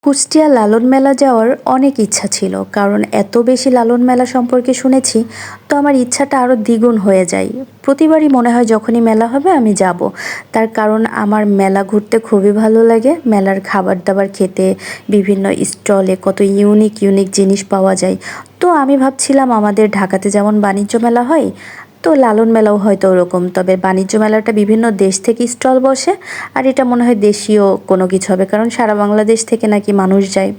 কুষ্টিয়া লালন মেলা যাওয়ার অনেক ইচ্ছা ছিল, কারণ এত বেশি লালন মেলা সম্পর্কে শুনেছি। তো আমার ইচ্ছাটা আরও দ্বিগুণ হয়ে যায়। প্রতিবারই মনে হয় যখনই মেলা হবে আমি যাব। তার কারণ আমার মেলা ঘুরতে খুবই ভালো লাগে। মেলার খাবার দাবার খেতে, বিভিন্ন স্টলে কত ইউনিক ইউনিক জিনিস পাওয়া যায়। তো আমি ভাবছিলাম আমাদের ঢাকাতে যেমন বাণিজ্য মেলা হয়, তো লালন মেলাও হয়তো ওরকম, তবে বাণিজ্য মেলাটা বিভিন্ন দেশ থেকে স্টল বসে। আর এটা মনে হয় দেশীয় কোনো কিছু হবে, কারণ সারা বাংলাদেশ থেকে নাকি মানুষ যায়।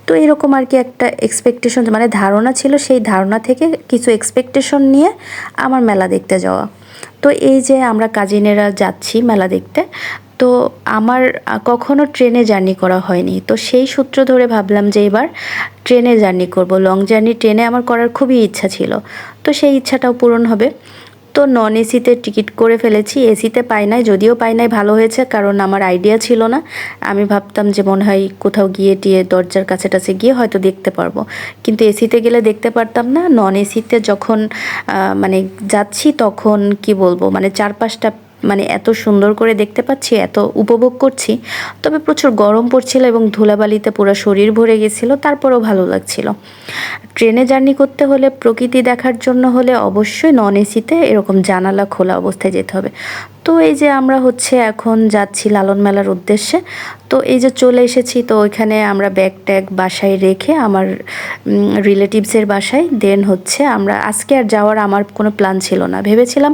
তো এরকম আর কি একটা এক্সপেকটেশন, মানে ধারণা ছিল, সেই ধারণা থেকে কিছু এক্সপেকটেশন নিয়ে আমার মেলা দেখতে যাওয়া। তো এই যে আমরা কাজিনেরা যাচ্ছি মেলা দেখতে, তো আমার কখনো ট্রেনে জার্নি করা হয়নি। তো সেই সূত্র ধরে ভাবলাম যে এবার ট্রেনে জার্নি করব। লং জার্নি ট্রেনে আমার করার খুবই ইচ্ছা ছিল, তো সেই ইচ্ছাটাও পূরণ হবে। তো নন এসিতে টিকিট করে ফেলেছি, এসিতে পাই নাই, যদিও পাই নাই ভালো হয়েছে, কারণ আমার আইডিয়া ছিল না। আমি ভাবতাম যে মনে হয় কোথাও গিয়ে টিয়ে দরজার কাছে টাছে গিয়ে হয়তো দেখতে পারবো, কিন্তু এসিতে গেলে দেখতে পারতাম না। নন এসিতে যখন মানে যাচ্ছি, তখন কি বলবো, মানে চারপাশটা মানে এত সুন্দর করে দেখতে পাচ্ছি, এত উপভোগ করছি। তবে প্রচুর গরম পড়ছিল এবং ধুলাবালিতে পুরো শরীর ভরে গেছিলো, তারপরেও ভালো লাগছিল। ট্রেনে জার্নি করতে হলে, প্রকৃতি দেখার জন্য হলে অবশ্যই নন এসিতে এরকম জানালা খোলা অবস্থায় যেতে হবে। তো এই যে আমরা এখন যাচ্ছি লালন মেলার উদ্দেশ্যে। তো এই যে চলে এসেছি, তো ওইখানে আমরা ব্যাগ ট্যাগ বাসায় রেখে আমার রিলেটিভসের বাসায়, দেন আমরা আজকে আর যাওয়ার আমার কোনো প্ল্যান ছিল না। ভেবেছিলাম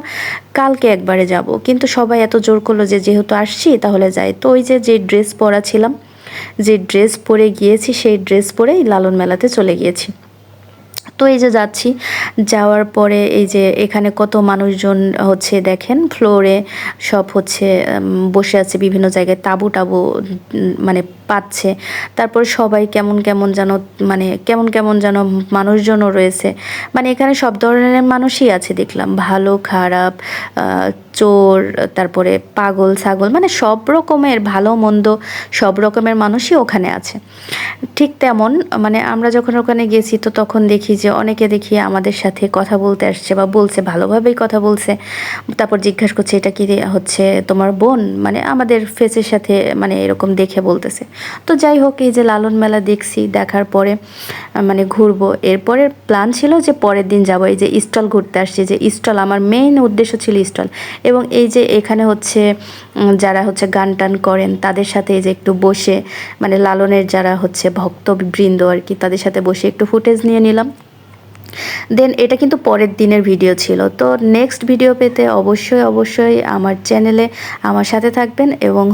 কালকে একবারে যাব, কিন্তু সবাই এত জোর করলো যে যেহেতু আসছি তাহলে যাই। তো ওই যে ড্রেস পরা ছিলাম, যে ড্রেস পরে গিয়েছি, সেই ড্রেস পরেই লালন মেলাতে চলে গিয়েছি। তো এই যে যাচ্ছি, যাওয়ার পরে এই যে এখানে কত মানুষজন দেখেন ফ্লোরে সব বসে আছে, বিভিন্ন জায়গায় তাঁবু টাবু মানে পাচ্ছে। তারপর সবাই কেমন কেমন যেন, মানে কেমন কেমন যেন মানুষজনও রয়েছে। মানে এখানে সব ধরনের মানুষই আছে দেখলাম, ভালো খারাপ, চোর, তারপরে পাগল ছাগল, মানে সব রকমের ভালো মন্দ সব রকমের মানুষই ওখানে আছে। ঠিক তেমন, মানে আমরা যখন ওখানে গেছি, তো তখন দেখি যে অনেকে দেখি আমাদের সাথে কথা বলতে আসছে বা বলছে, ভালোভাবেই কথা বলছে। তারপর জিজ্ঞাসা করছে এটা কি তোমার বোন, মানে আমাদের ফেসের সাথে মানে এরকম দেখে বলতেছে। তো যাই হোক, এই যে লালন মেলা দেখছি, দেখার পরে মানে ঘুরবো। এরপরের প্ল্যান ছিল যে পরের দিন যাবো। এই যে স্টল ঘুরতে আসছি, যে স্টল আমার মেইন উদ্দেশ্য ছিল স্টল। এবং এই যে এখানে যারা গান টান করেন তাদের সাথে এই যে একটু বসে, মানে লালনের যারা ভক্তবৃন্দ আর কি, তাদের সাথে বসে একটু ফুটেজ নিয়ে নিলাম। দেন এটা কিন্তু পরের দিনের ভিডিও ছিল। তো নেক্সট ভিডিও পেতে অবশ্যই অবশ্যই আমার চ্যানেলে আমার সাথে থাকবেন। এবং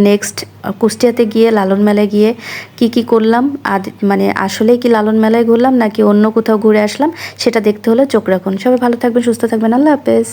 নেক্সট কুষ্টিয়াতে গিয়ে, লালন মেলায় গিয়ে কি করলাম, আর মানে আসলেই কি লালন মেলায় ঘুরলাম নাকি অন্য কোথাও ঘুরে আসলাম, সেটা দেখতে হলে চোখ রাখুন। সবাই ভালো থাকবেন, সুস্থ থাকবেন, আল্লাহ হাফেজ।